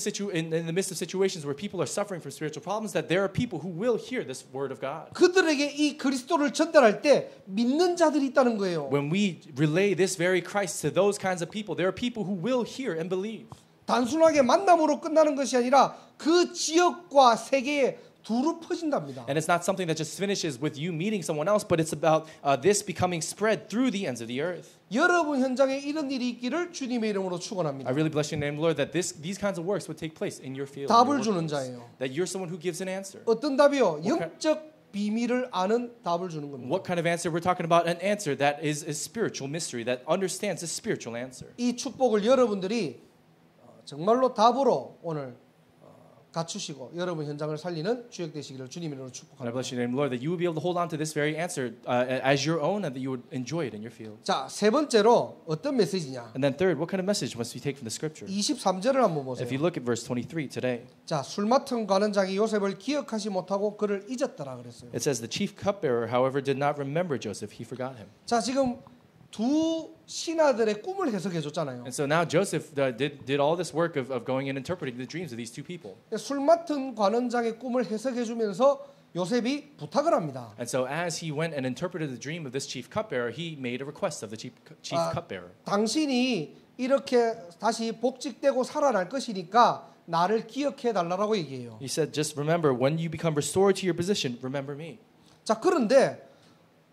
the midst of situations where people are suffering from spiritual problems, that there are people who will hear this word of God. 그들에게 이 그리스도를 전달할 때 믿는 자들이 있다는 거예요. When we relay this very Christ to those kinds of people, there are people who will hear and believe. 단순하게 만남으로 끝나는 것이 아니라 그 지역과 세계에 두루 퍼진답니다. And it's not something that just finishes with you meeting someone else, but it's about this becoming spread through the ends of the earth. 여러분 현장에 이런 일이 있기를 주님의 이름으로 축원합니다. I really bless your name, Lord, that these kinds of works would take place in your field. 답을 in your 주는 workplace. 자예요. That you're someone who gives an answer. 어떤 답이요? 영적 비밀을 아는 답을 주는 겁니다. What kind of answer? We're talking about an answer that is a spiritual mystery, that understands a spiritual answer. 이 축복을 여러분들이 정말로 답으로 오늘 갖추시고 여러분 현장을 살리는 주역 되시기를 주님의 이름으로 And I 축복합니다. bless your name, Lord, that you will be able to hold on to this very answer as your own and that you would enjoy it in your field. 자, 세 번째로 어떤 메시지냐? And then third, what kind of message must we take from the scripture? 23절을 한번 If 보세요. you look at verse 23 today, 자, 술 맡은 관원장이 요셉을 기억하지 못하고 그를 잊었더라 그랬어요. it says the chief cupbearer, however, did not remember Joseph. He forgot him. 자, 지금 두 신하들의 꿈을 해석해 줬잖아요. And so now Joseph did all this work of going and interpreting the dreams of these two people. 술 맡은 관원장의 꿈을 해석해 주면서 요셉이 부탁을 합니다. And so as he went and interpreted the dream of this chief cupbearer, he made a request of the chief cupbearer. 당신이 이렇게 다시 복직되고 살아날 것이니까 나를 기억해 달라고 얘기해요. He said, just remember, when you become restored to your position, remember me. 자, 그런데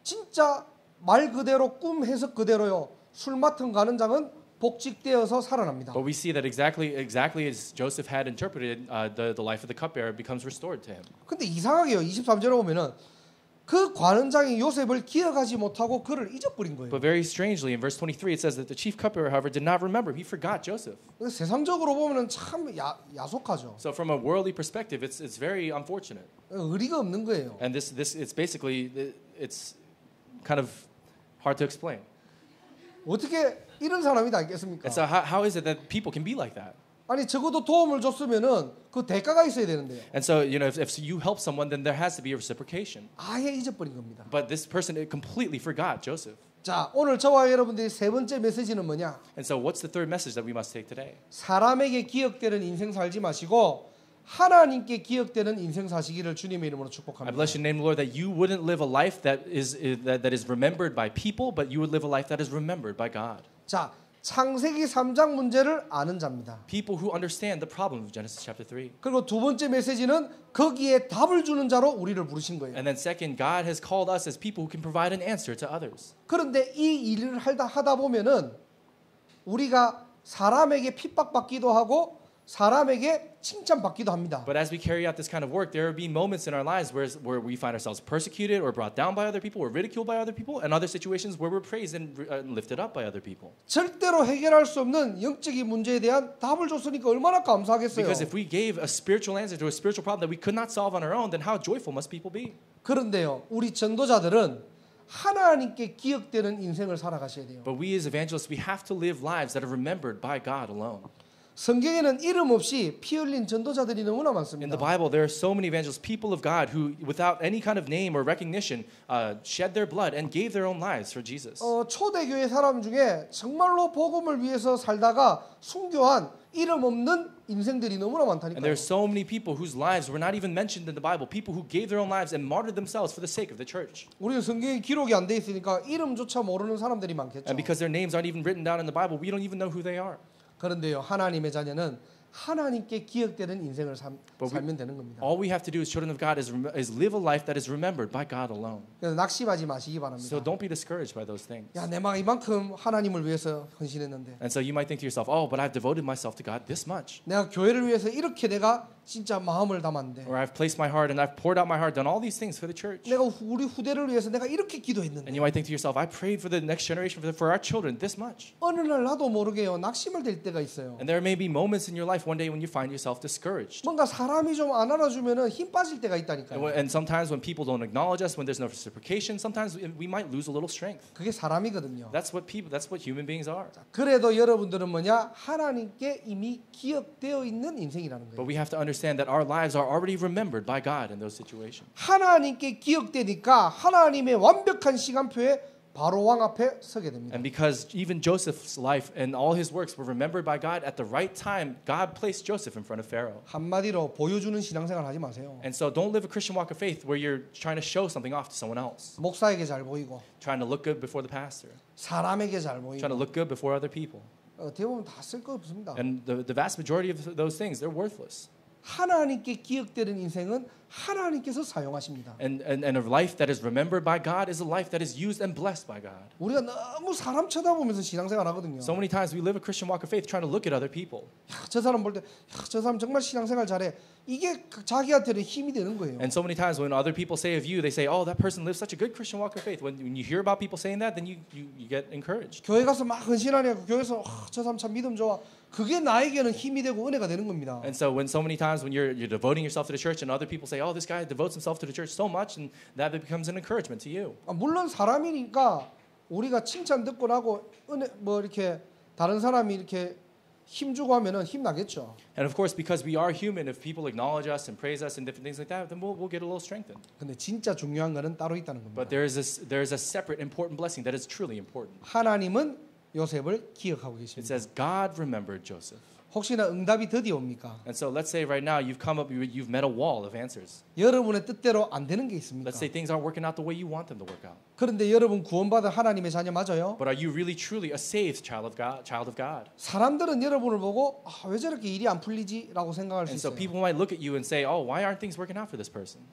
진짜 말 그대로 꿈 해석 그대로요. 술 맡은 관원장은 복직되어서 살아납니다. But we see that exactly as Joseph had interpreted, the life of the cupbearer becomes restored to him. 근데 이상하게요. 23절에 보면은 그 관원장이 요셉을 기억하지 못하고 그를 잊어버린 거예요. But very strangely, in verse 23, it says that the chief cupbearer, however, did not remember. He forgot Joseph. 세상적으로 보면은 참 야속하죠. So from a worldly perspective, it's very unfortunate. 의리가 없는 거예요. And this it's basically it's kind of hard to explain. 어떻게 이런 사람이 다 있겠습니까? And so how is it that people can be like that? 아니 적어도 도움을 줬으면은 그 대가가 있어야 되는데요. And so if you help someone, then there has to be a reciprocation. 아예 잊어버린 겁니다. But this person completely forgot Joseph. 자, 오늘 저와 여러분들이 세 번째 메시지는 뭐냐? And so what's the third message that we must take today? 사람에게 기억되는 인생 살지 마시고 하나님께 기억되는 인생 사시기를 주님의 이름으로 I 축복합니다. bless your name, Lord, that you wouldn't live a life that is remembered by people, but you would live a life that is remembered by God. 자, 창세기 3장 문제를 아는 자입니다. People who understand the problem of Genesis chapter 3. 그리고 두 번째 메시지는 거기에 답을 주는 자로 우리를 부르신 거예요. And then second, God has called us as people who can provide an answer to others. 그런데 이 일을 하다 보면은 우리가 사람에게 핍박받기도 하고 사람에게 칭찬받기도 합니다. But as we carry out this kind of work, there will be moments in our lives where we find ourselves persecuted or brought down by other people or ridiculed by other people, and other situations where we're praised and lifted up by other people. 절대로 해결할 수 없는 영적인 문제에 대한 답을 줬으니까 얼마나 감사하겠어요. Because if we gave a spiritual answer to a spiritual problem that we could not solve on our own, then how joyful must people be? 그런데요, 우리 전도자들은 하나님께 기억되는 인생을 살아가셔야 돼요. But we as evangelists, we have to live lives that are remembered by God alone. 성경에는 이름 없이 피 흘린 전도자들이 너무나 In 많습니다. the Bible, there are so many evangelists, people of God, who, without any kind of name or recognition, shed their blood and gave their own lives for Jesus. 초대교회 사람 중에 정말로 복음을 위해서 살다가 순교한 이름 없는 인생들이 너무나 And there 많다니까요. are so many people whose lives were not even mentioned in the Bible, people who gave their own lives and martyred themselves for the sake of the church. 우리는 성경에 기록이 안 돼 있으니까 이름조차 모르는 사람들이 많겠죠. And because their names aren't even written down in the Bible, we don't even know who they are. 그런데요, 하나님의 자녀는 하나님께 기억되는 인생을 살면 되는 겁니다. All we have to do as children of God is live a life that is remembered by God alone. 그래서 낙심하지 마시기 바랍니다. So don't be discouraged by those things. 야, 내가 이만큼 하나님을 위해서 헌신했는데, And so you might think to yourself, oh, but I've devoted myself to God this much. 내가 교회를 위해서 이렇게 내가 진짜 마음을 담았는데, Or I've placed my heart and I've poured out my heart, done all these things for the church. 내가 우리 후대를 위해서 내가 이렇게 기도했는데, And you might think to yourself, I prayed for the next generation, for our children this much. 어느 날 나도 모르게요, 낙심을 될 때가 있어요. And there may be moments in your life one day when you find yourself discouraged. 뭔가 사람이 좀 안 알아주면은 힘 빠질 때가 있다니까요. And sometimes when people don't acknowledge us, when there's no reciprocation, sometimes we might lose a little strength. 그게 사람이거든요. That's what human beings are. 그래도 여러분들은 뭐냐? 하나님께 이미 기억되어 있는 인생이라는 But 거예요. we have to understand that our lives are already remembered by God in those situations. 하나님께 기억되니까 하나님의 완벽한 시간표에 바로 왕 앞에 서게 됩니다. And because even Joseph's life and all his works were remembered by God at the right time, God placed Joseph in front of Pharaoh. 한마디로 보여주는 신앙생활 하지 마세요. And so don't live a Christian walk of faith where you're trying to show something off to someone else, 목사에게 잘 보이고 trying to look good before the pastor, 사람에게 잘 trying to 보이고 look good before other people. 대부분 다 쓸 거 없습니다. And the vast majority of those things, they're worthless. 하나님께 기억되는 인생은 하나님께서 사용하십니다. And a life that is remembered by God is a life that is used and blessed by God. 우리가 너무 사람 쳐다보면서 신앙생활 하거든요. So many times we live a Christian walk of faith trying to look at other people. 야, 저 사람 볼 때 저 사람 정말 신앙생활 잘해. 이게 자기한테는 힘이 되는 거예요. And so many times when other people say of you, they say, oh, that person lives such a good Christian walk of faith. When you hear about people saying that, then you get encouraged. 교회 가서 막 헌신하냐고 교회에서 저 사람 참 믿음 좋아. 그게 나에게는 힘이 되고 은혜가 되는 겁니다. And so when so many times when you're devoting yourself to the church and other people say, oh, this guy devotes himself to the church so much, and that becomes an encouragement to you. 물론 사람이니까 우리가 칭찬 듣고 나고 은혜 뭐 이렇게 다른 사람이 이렇게 힘 주고 하면은 힘 나겠죠. And of course, because we are human, if people acknowledge us and praise us and different things like that, then we'll get a little strengthened. 근데 진짜 중요한 거는 따로 있다는 But 겁니다. there is a separate important blessing that is truly important. 하나님은 요셉을 기억하고 It 계십니다. says God remembered Joseph. 혹시나 응답이 드디어 옵니까? And so let's say right now you've met a wall of answers. 여러분의 뜻대로 안 되는 게 있습니까? Let's say things aren't working out the way you want them to work out. 그런데 여러분 구원받은 하나님의 자녀 맞아요? But are you really truly a saved child of God? 사람들은 여러분을 보고 왜 저렇게 일이 안 풀리지라고 생각할 수 And so 있어요. people might look at you and say, "Oh, why aren't things working out for this person?"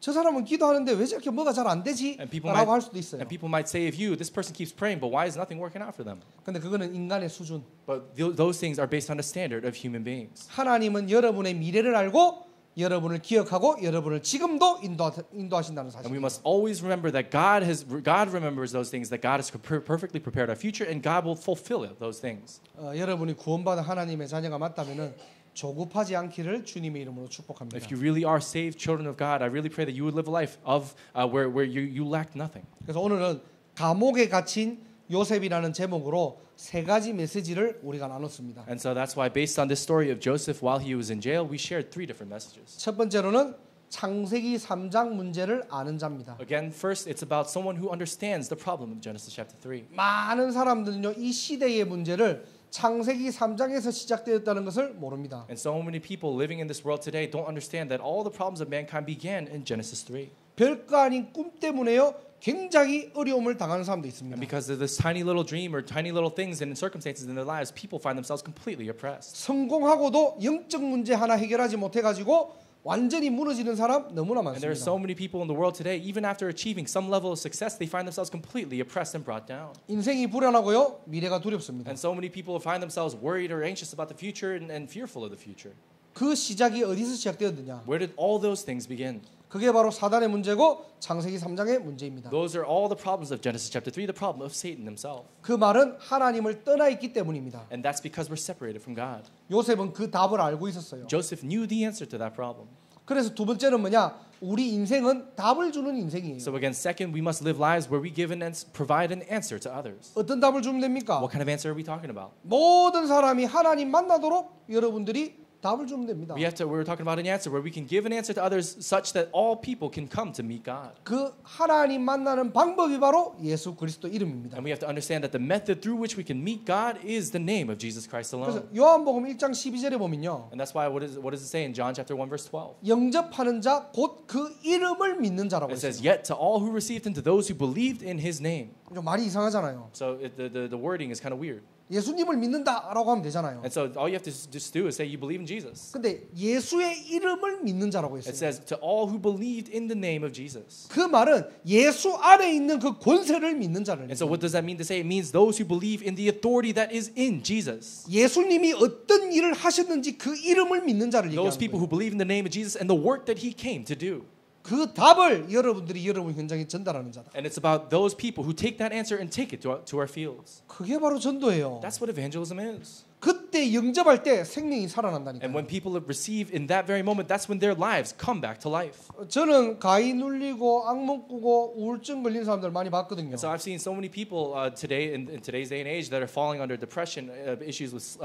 저 사람은 기도하는데 왜 저렇게 뭐가 잘 안 되지? And people 라고 할 수도 있어요. might say of you, "This person keeps praying, but why is nothing working out for them?" 근데 그거는 인간의 수준. But those things are based on the standard of human beings. 하나님은 여러분의 미래를 알고 여러분을 기억하고 여러분을 지금도 인도하신다는 And we 사실. must always remember that God remembers those things, that God has perfectly prepared our future, and God will fulfill those things. 여러분이 구원받은 하나님의 자녀가 맞다면은 조급하지 않기를 주님의 이름으로 축복합니다. If you really are saved children of God, I really pray that you would live a life of where you lack nothing. 그래서 오늘은 감옥에 갇힌 요셉이라는 제목으로 세 가지 메시지를 우리가 나눴습니다. And so that's why, based on this story of Joseph while he was in jail, we shared 3 different messages. 첫 번째로는 창세기 3장 문제를 아는 자입니다. Again, first, it's about someone who understands the problem of Genesis chapter 3. 많은 사람들은요 이 시대의 문제를 창세기 3장에서 시작되었다는 것을 모릅니다. And so many people living in this world today don't understand that all the problems of mankind began in Genesis 3. 별거 아닌 꿈 때문에요 굉장히 어려움을 당하는 사람도 있습니다. And because of this tiny little dream or tiny little things and circumstances in their lives, people find themselves completely oppressed. 성공하고도 영적 문제 하나 해결하지 못해가지고 완전히 무너지는 사람 너무나 And there are 많습니다. so many people in the world today, even after achieving some level of success, they find themselves completely oppressed and brought down. 인생이 불안하고요 미래가 두렵습니다. And so many people find themselves worried or anxious about the future and fearful of the future. 그 시작이 어디서 시작되었느냐? Where did all those things begin? 그게 바로 사단의 문제고 창세기 3장의 문제입니다. Those are all the problems of Genesis chapter 3, the problem of Satan himself. 그 말은 하나님을 떠나 있기 때문입니다. And that's because we're separated from God. 요셉은 그 답을 알고 있었어요. Joseph knew the answer to that problem. 그래서 두 번째는 뭐냐? 우리 인생은 답을 주는 인생이에요. So again, second, we must live lives where we give provide an answer to others. 어떤 답을 주면 됩니까? What kind of answer are we talking about? 모든 사람이 하나님 만나도록 여러분들이 답을 주면 됩니다. We're talking about an answer where we can give an answer to others such that all people can come to meet God. 그 하나님 만나는 방법이 바로 예수 그리스도 이름입니다. And we have to understand that the method through which we can meet God is the name of Jesus Christ 그래서 alone. 요한복음 1장 12절에 보면요. And that's why what does it say in John chapter 1 verse 12? 영접하는 자 곧 그 이름을 믿는 자라고 It says, 했어요. "Yet to all who received him, to those who believed in his name." 좀 말이 이상하잖아요. So the wording is kind of weird. 예수님을 믿는다라고 하면 되잖아요. And so all you have to just do is say you believe in Jesus. 근데 예수의 이름을 믿는 자라고 It 했어요. says to all who believed in the name of Jesus. 그 말은 예수 안에 있는 그 권세를 믿는 자를. And so what does that mean to say? It means those who believe in the authority that is in Jesus. 예수님이 어떤 일을 하셨는지 그 이름을 믿는 자를 Those 얘기하는 people 거예요. who believe in the name of Jesus and the work that he came to do. 그 답을 여러분들이 여러분 현장에 전달하는 자다. And it's about those people who take that answer and take it to our fields. 그게 바로 전도예요. That's what evangelism is. 그때 영접할 때 생명이 살아난다니까. And when people receive in that very moment, that's when their lives come back to life. 저는 가위 눌리고 악몽 꾸고 우울증 걸린 사람들 많이 봤거든요. And so I've seen so many people today in today's day and age that are falling under depression, issues with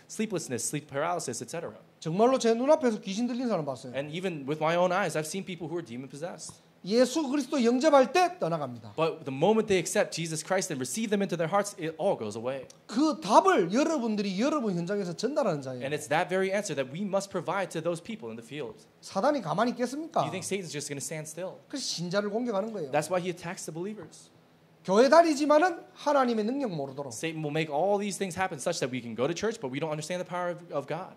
sleeplessness, sleep paralysis, etc. 정말로 제 눈앞에서 귀신 들린 사람 봤어요. And even with my own eyes, I've seen people who are demon possessed. 예수 그리스도 영접할 때 떠나갑니다. But the moment they accept Jesus Christ and receive them into their hearts, it all goes away. 그 답을 여러분들이 여러분 현장에서 전달하는 자예요. And it's that very answer that we must provide to those people in the field. 사단이 가만히 Do 있겠습니까? you think Satan's just going to stand still? 그래서 신자를 공격하는 거예요. That's why he attacks the believers. 교회 다니지만은 하나님의 능력 모르도록. Satan will make all these things happen such that we can go to church, but we don't understand the power of God.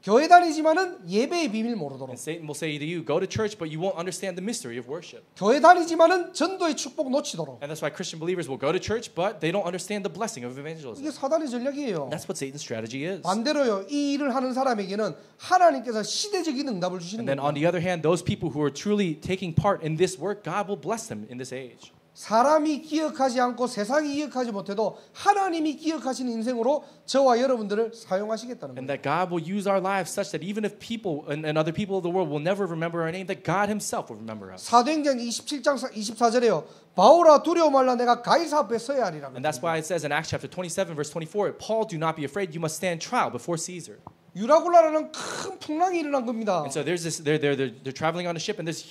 교회 다니지만은 예배의 비밀 모르도록. And Satan will say to you, go to church, but you won't understand the mystery of worship. 교회 다니지만은 전도의 축복 놓치도록. And that's why Christian believers will go to church, but they don't understand the blessing of evangelism. 이게 사단의 전략이에요. That's what Satan's strategy is. 반대로요. 이 일을 하는 사람에게는 하나님께서 시대적인 응답을 주시는 And then on 거예요. the other hand, those people who are truly taking part in this work, God will bless them in this age. 사람이 기억하지 않고 세상이 기억하지 못해도 하나님이 기억하시는 인생으로 저와 여러분들을 사용하시겠다는 And 거예요. that God will use our lives such that even if people and other people of the world will never remember our name, that God himself will remember us. 사도행전 27장 24절에요. 바울아 두려워 말라 내가 가이사 앞에 서야 하리라. And that's why it says in Acts chapter 27 verse 24, Paul, do not be afraid, you must stand trial before Caesar. 유라굴라라는 큰 풍랑이 일어난 겁니다. And so there's this, they're traveling on a ship and there's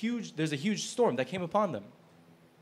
a huge storm that came upon them.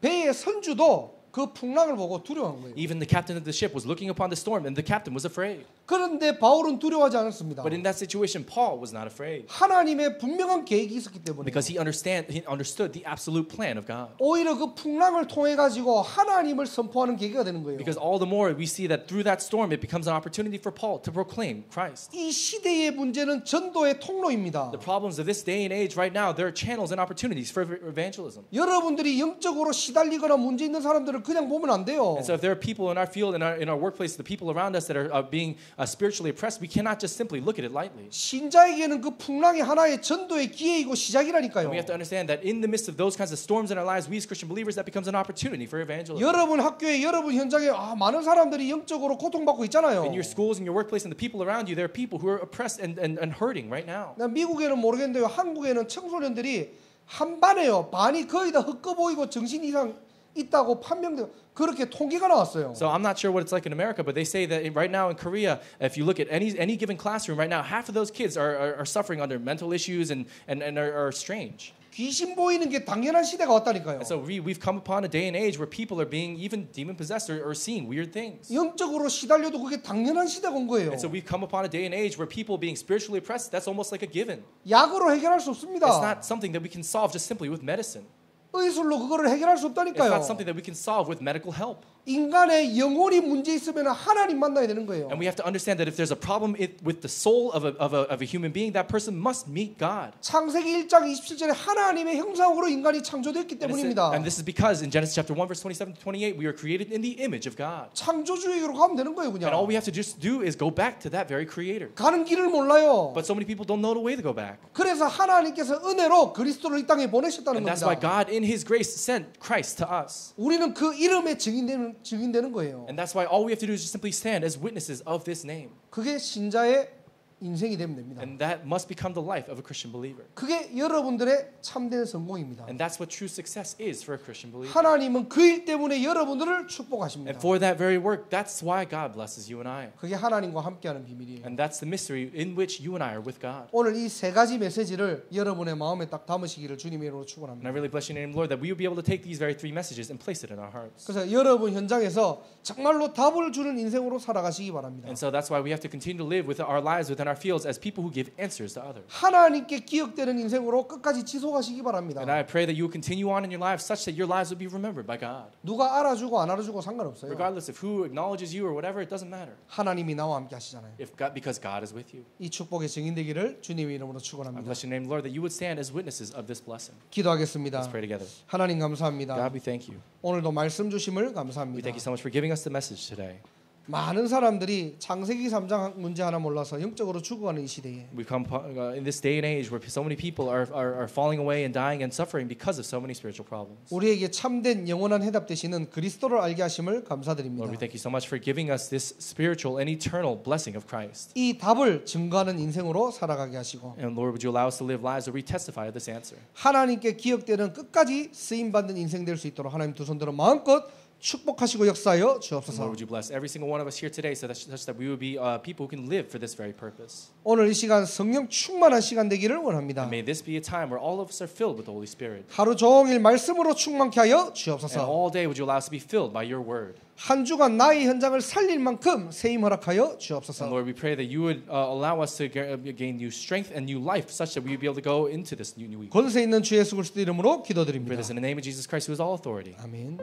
배의 선주도 그 풍랑을 보고 두려워한 거예요. Even the captain of the ship was looking upon the storm and the captain was afraid. 그런데 바울은 두려워하지 않았습니다. But in that situation, Paul was not afraid 하나님의 분명한 계획이 있었기 때문에. because he understood the absolute plan of God. 오히려 그 풍랑을 통해 가지고 하나님을 선포하는 계기가 되는 거예요. Because all the more we see that through that storm, it becomes an opportunity for Paul to proclaim Christ. 이 시대의 문제는 전도의 통로입니다. The problems of this day and age right now, there are channels and opportunities for evangelism. 여러분들이 영적으로 시달리거나 문제 있는 사람들을 그냥 보면 안 돼요. And so if there are people in our field, in our workplace, the people around us that are being spiritually oppressed, we cannot just simply look at it lightly. 신자에게는 그 풍랑이 하나의 전도의 기회이고 시작이라니까요. We have to understand that in the midst of those kinds of storms in our lives, we as Christian believers, that becomes an opportunity for evangelism. 여러분 학교에 여러분 현장에 많은 사람들이 영적으로 고통받고 있잖아요. In your schools, in your workplace, and the people around you, there are people who are oppressed and hurting right now. 미국에는 모르겠는데요. 한국에는 청소년들이 한 반에요. 반이 거의 다 흑거 보이고 정신 이상 있다고 판명돼요. 그렇게 통계가 나왔어요. So I'm not sure what it's like in America, but they say that right now in Korea, if you look at any given classroom right now, half of those kids are suffering under mental issues and are strange. 귀신 보이는 게 당연한 시대가 왔다니까요. And so we've come upon a day and age where people are being even demon possessed or seeing weird things. 영적으로 시달려도 그게 당연한 시대가 온 거예요. And so we've come upon a day and age where people being spiritually oppressed, that's almost like a given. 약으로 해결할 수 없습니다. It's not something that we can solve just simply with medicine. 의술로 그거를 해결할 수 It's 없다니까요. not something that we can solve with medical help. 인간의 영혼이 문제 있으면 하나님 만나야 되는 거예요. And we have to understand that if there's a problem with the soul of a human being, that person must meet God. 창세기 1장 27절에 하나님의 형상으로 인간이 창조됐기 때문입니다. And this is because in Genesis chapter 1 verse 27 to 28, we are created in the image of God. 창조주의로 가면 되는 거예요, And all 그냥. we have to just do is go back to that very creator. 가는 길을 몰라요. But so many people don't know the way to go back. 그래서 하나님께서 은혜로 그리스도를 이 땅에 보내셨다는 And that's why 겁니다. God in his grace sent Christ to us. 우리는 그 이름에 증인되는 거예요. And that's why all we have to do is just simply stand as witnesses of this name. 그게 신자의 인생이 되면 됩니다. And that must become the life of a Christian believer. 그게 여러분들의 참된 성공입니다. And that's what true success is for a Christian believer. 하나님은 그 일 때문에 여러분들을 축복하십니다. And for that very work, that's why God blesses you and I. 그게 하나님과 함께하는 비밀이에요. And that's the mystery in which you and I are with God. 오늘 이 세 가지 메시지를 여러분의 마음에 딱 담으시기를 주님의 이름으로 And 축원합니다. I really bless your name, Lord, that we will be able to take these very three messages and place it in our hearts. 그래서 여러분 현장에서 정말로 답을 주는 인생으로 살아가시기 바랍니다. And so that's why we have to continue to live with our lives within our fields as people who give answers to others. 하나님께 기억되는 인생으로 끝까지 지속하시기 바랍니다. And I pray that you will continue on in your lives such that your lives will be remembered by God. 누가 알아주고 안 알아주고 상관없어요. Regardless of who acknowledges you or whatever, it doesn't matter. 하나님이 나와 함께 하시잖아요. Because God is with you. 이 축복의 증인되기를 주님의 이름으로 I 축원합니다. bless your name, Lord, that you would stand as witnesses of this blessing. 기도하겠습니다. Let's pray together. 하나님 감사합니다. God, we thank you. 오늘도 말씀 주심을 We 감사합니다. thank you so much for giving us the message today. 많은 사람들이 창세기 3장 문제 하나 몰라서 영적으로 죽어가는 이 시대에 We've come in this day and age where so many people are falling away and dying and suffering because of so many spiritual problems. 우리에게 참된 영원한 해답 되시는 그리스도를 알게 하심을 Lord, 감사드립니다. we thank you so much for giving us this spiritual and eternal blessing of Christ. 이 답을 증거하는 인생으로 살아가게 하시고 And Lord, would you allow us to live lives where we testify of this answer? 하나님께 기억되는 끝까지 쓰임 받는 인생 될 수 있도록 하나님 두 손들어 마음껏 축복하시고 역사하여 Lord, 주옵소서. would you bless every single one of us here today such that we would be people who can live for this very purpose? 오늘 이 시간 성령 충만한 시간 되기를 원합니다. And may this be a time where all of us are filled with the Holy Spirit. 하루 종일 말씀으로 충만케 하여 And 주옵소서. all day would you allow us to be filled by your word? 한 주간 나의 현장을 살릴 만큼 세임 허락하여 And 주옵소서. Lord, we pray that you would allow us to gain new strength and new life such that we would be able to go into this new week. 권세 있는 주 예수 그리스도 이름으로 We pray 기도드립니다. this in the name of Jesus Christ, who has all authority. 아멘.